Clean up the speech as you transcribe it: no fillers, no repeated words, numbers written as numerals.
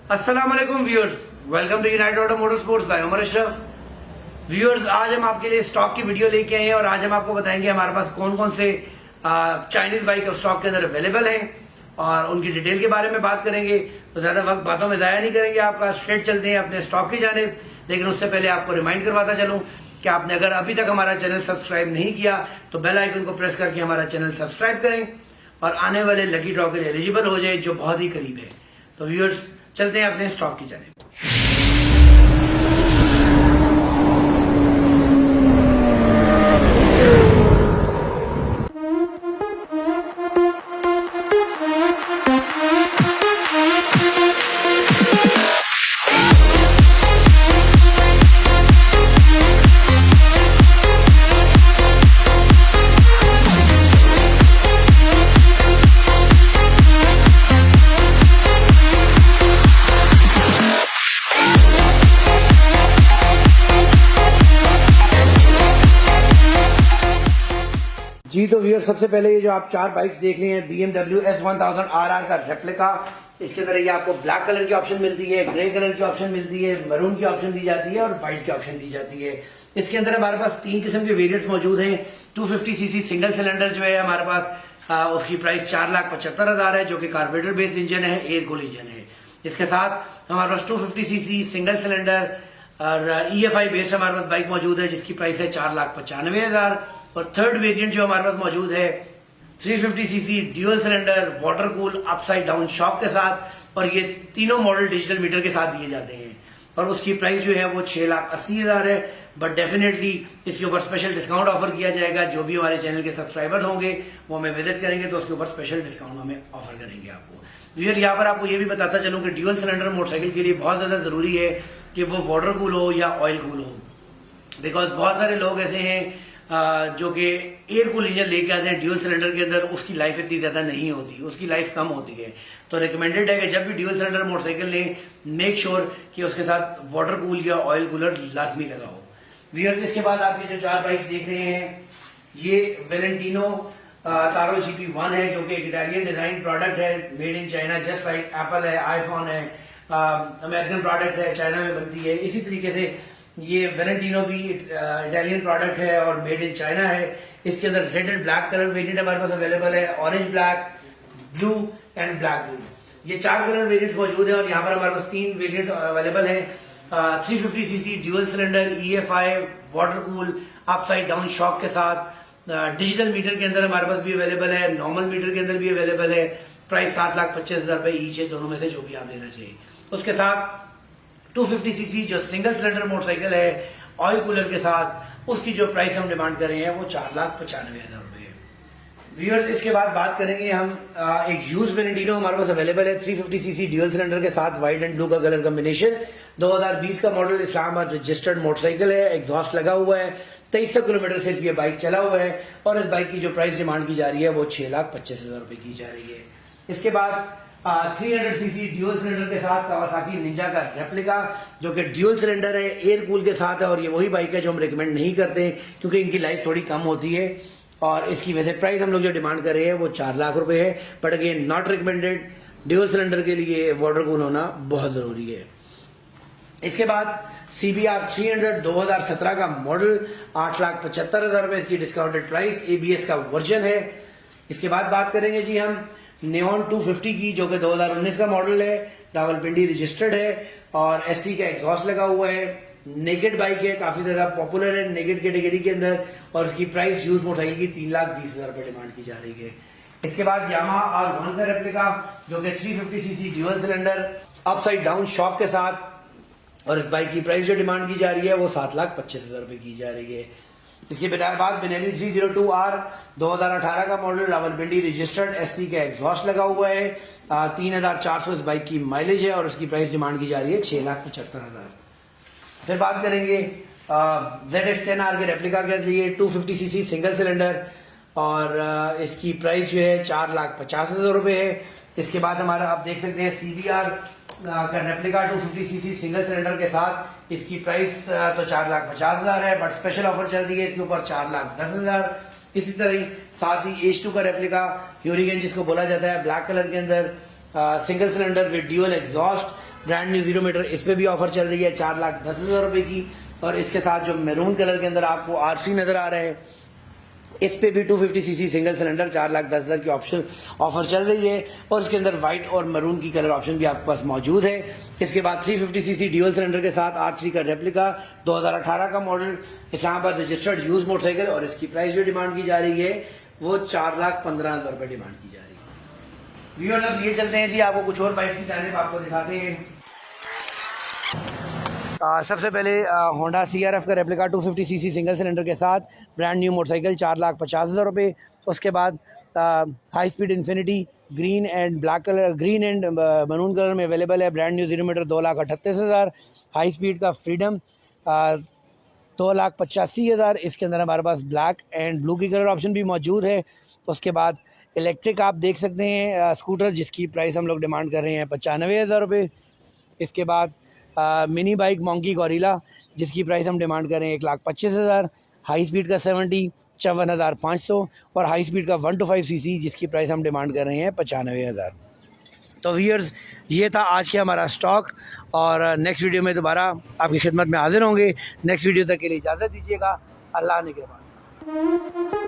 अस्सलाम वालेकुम viewers, welcome to United Auto Motor Sports by Umar Ashraf. Viewers, आज हम आपके लिए स्टॉक की वीडियो लेके आए हैं और आज हम आपको बताएंगे हमारे पास कौन कौन से चाइनीज बाइक स्टॉक के अंदर अवेलेबल हैं और उनकी डिटेल के बारे में बात करेंगे। तो ज्यादा वक्त बातों में जाया नहीं करेंगे, आपका स्ट्रेट चलते हैं अपने स्टॉक की जानिब। लेकिन उससे पहले आपको रिमाइंड करवाता चलूं कि आपने अगर अभी तक हमारा चैनल सब्सक्राइब नहीं किया तो बेल आइकन को प्रेस करके हमारा चैनल सब्सक्राइब करें और आने वाले लकी ड्रॉ के लिए एलिजिबल हो जाए, जो बहुत ही करीब है। तो व्यूअर्स, चलते हैं अपने स्टॉक की जानिब। जी तो व्यूअर, सबसे पहले ये जो आप चार बाइक्स देख रहे हैं BMW S1000 RR का रेप्लिका। इसके अंदर ये आपको ब्लैक कलर की ऑप्शन मिलती है, ग्रे कलर की ऑप्शन मिलती है, मरून की ऑप्शन दी जाती है और व्हाइट की ऑप्शन दी जाती है। इसके अंदर हमारे पास तीन किस्म के वेरिएंट्स मौजूद हैं। 250cc सिंगल सिलेंडर जो है हमारे पास उसकी प्राइस 4,75,000 है, जो कि कार्बोरेटर बेस्ड इंजन है, एयर कूल इंजन है। इसके साथ हमारे पास 250cc सिंगल सिलेंडर और EFI बेस्ड हमारे पास बाइक मौजूद है, जिसकी प्राइस है 4,95,000। और थर्ड वेरिएंट जो हमारे पास मौजूद है 350cc dual cylinder water cool upside down shock के साथ, और ये तीनों मॉडल डिजिटल मीटर के साथ दिए जाते हैं और उसकी प्राइस जो है वो 6,80,000 है। बट डेफिनेटली इसके ऊपर स्पेशल डिस्काउंट ऑफर किया जाएगा। जो भी हमारे चैनल के सब्सक्राइबर होंगे वो हमें विजिट करेंगे तो उसके ऊपर स्पेशल डिस्काउंट हमें ऑफर करेंगे आपको। व्यूअर, यहाँ पर आपको ये भी बताता चलूं कि ड्यूअल सिलेंडर मोटरसाइकिल के लिए बहुत ज्यादा जरूरी है कि वो वाटर कूल हो या ऑयल कूल हो, बिकॉज बहुत सारे लोग ऐसे हैं जो कि एयर कूल इंजन लेके आते हैं ड्यूअल सिलेंडर के अंदर, उसकी लाइफ इतनी ज्यादा नहीं होती, उसकी लाइफ कम होती है। तो रिकमेंडेड है कि जब भी ड्यूअल सिलेंडर मोटरसाइकिल लें, मेक श्योर कि उसके साथ वाटर कूल या ऑयल कूलर लाजमी लगाओ। व्यूअर्स, इसके बाद आप ये जो चार बाइक्स देख रहे हैं ये वेलेंटिनो तारो GP1 है, जो कि एक इटालियन डिजाइन प्रोडक्ट है, made in China, just like Apple है, आईफोन है, अमेरिकन प्रोडक्ट है, चाइना में बनती है। इसी तरीके से ये वेलेंटिनो भी इटालियन प्रोडक्ट है और मेड इन चाइना है। इसके अंदर red and black colour variant हमारे पास अवेलेबल है, orange black, blue and black blue. ये चार कलर वेरिएंट्स मौजूद है और यहाँ पर हमारे पास तीन वेरिएंट्स अवेलेबल है। 350cc dual cylinder EFI water cool upside down shock के साथ, डिजिटल मीटर के अंदर हमारे पास भी अवेलेबल है, नॉर्मल मीटर के अंदर भी अवेलेबल है। प्राइस 7,25,000 रुपए ईच है, दोनों में से जो भी आप लेना चाहिए। उसके साथ 250cc जो सिंगल सिलेंडर मोटरसाइकिल है ऑयल कूलर के साथ, उसकी जो प्राइस हम डिमांड कर रहे हैं वो 4,95,000 रुपए है। व्यूअर्स, इसके बाद बात करेंगे हम एक यूज वेलेंटिनो हमारे पास अवेलेबल है 350cc ड्यूअल सिलेंडर के साथ, व्हाइट एंड ब्लू का कलर कॉम्बिनेशन। 2020 का मॉडल, इस्लामाबाद रजिस्टर्ड मोटरसाइकिल है, एग्जॉस्ट लगा हुआ है, 2300 किलोमीटर सिर्फ ये बाइक चला हुआ है और इस बाइक की जो प्राइस डिमांड की जा रही है वो 6,25,000 रुपए की जा रही है। इसके बाद 300cc ड्यूअल सिलेंडर के साथ कावासाकी निंजा का रेप्लिका, जो कि ड्यूअल सिलेंडर है, एयर कूल के साथ है और ये वही बाइक है जो हम रिकमेंड नहीं करते क्योंकि इनकी लाइफ थोड़ी कम होती है और इसकी वजह से प्राइस हम लोग जो डिमांड कर रहे हैं वो 4 लाख रुपए है। But again not recommended, dual cylinder के लिए वाटर कूल होना बहुत जरूरी है। इसके बाद CBR 300 2017 का मॉडल, 8,75,000 रुपए इसकी डिस्काउंटेड प्राइस, ABS का वर्जन है। इसके बाद बात करेंगे जी हम नियॉन 250 की, जो कि 2019 का मॉडल है, रावलपिंडी रजिस्टर्ड है और SC का एग्जॉस्ट लगा हुआ है। नेकेड बाइक है, काफी ज्यादा पॉपुलर है नेकेड कैटेगरी के अंदर और उसकी प्राइस यूज मोटरसाइकिल की 3,20,000 रुपए डिमांड की जा रही है। इसके बाद यामाहा R1 का रेप्लिका, जो कि 350cc dual cylinder upside down shock के साथ और इस बाइक की प्राइस जो डिमांड की जा रही है वो 7,25,000 रुपए की जा रही है। इसके बाद बेनेली 302R 2018 का मॉडल, रावलपिंडी रजिस्टर्ड, SC का एग्जॉस्ट लगा हुआ है, 3,400 इस बाइक की माइलेज है और उसकी प्राइस डिमांड की जा रही है 6,75,000। फिर बात करेंगे ZX10R के रेप्लिका के लिए, 250cc सिंगल सिलेंडर और इसकी प्राइस जो है 4,50,000 रुपए है। इसके बाद हमारा आप देख सकते हैं CBR का रेप्लिका 250cc सिंगल सिलेंडर के साथ, इसकी प्राइस तो 4,50,000 है बट स्पेशल ऑफर चल रही है इसके ऊपर 4,10,000। इसी तरह साथ ही H2 का रेप्लिका ह्यूरिगन जिसको बोला जाता है, ब्लैक कलर के अंदर, single cylinder with dual exhaust, brand new 0 metre, इस पे भी ऑफर चल रही है 4,10,000 रुपए की। और इसके साथ जो मैरून कलर के अंदर आपको R3 नजर आ रहा है, इस पे भी 250cc सिंगल सिलेंडर 4,10,000 की ऑप्शन ऑफर चल रही है। और इसके अंदर वाइट और मरून की कलर ऑप्शन भी आपके पास मौजूद है। इसके बाद 350cc ड्यूअल सिलेंडर के साथ R3 का रेप्लिका 2018 का model, Islamabad registered use motorcycle, और इसकी प्राइस जो डिमांड की जा रही है वो 4,15,000 रुपए डिमांड की जा रही है। व्यूअर अब ये चलते हैं जी, आपको कुछ और बाइक्स की जानिब आपको दिखाते हैं। सबसे पहले होंडा CRF का रेप्लिका 250cc सिंगल सिलेंडर के साथ ब्रांड न्यू मोटरसाइकिल 4,50,000 रुपये। उसके बाद high speed infinity green and black colour, green and maroon colour में अवेलेबल है, brand new 0 metre 2,38,000। High speed का फ्रीडम 2,85,000। इसके अंदर हमारे पास ब्लैक एंड ब्लू की कलर ऑप्शन भी मौजूद है। उसके बाद इलेक्ट्रिक आप देख सकते हैं स्कूटर, जिसकी प्राइस हम लोग डिमांड कर रहे हैं 95,000 रुपये। इसके बाद मिनी बाइक मोंकी गॉरिला, जिसकी प्राइस हम डिमांड कर रहे हैं 1,25,000। हाई स्पीड का 70 54,500 और हाई स्पीड का 1 to 5cc, जिसकी प्राइस हम डिमांड कर रहे हैं 95,000। तो व्यूअर्स, ये था आज के हमारा स्टॉक, और नेक्स्ट वीडियो में दोबारा आपकी खिदमत में हाजिर होंगे। नेक्स्ट वीडियो तक के लिए इजाज़त दीजिएगा। अल्लाह ने के बाद।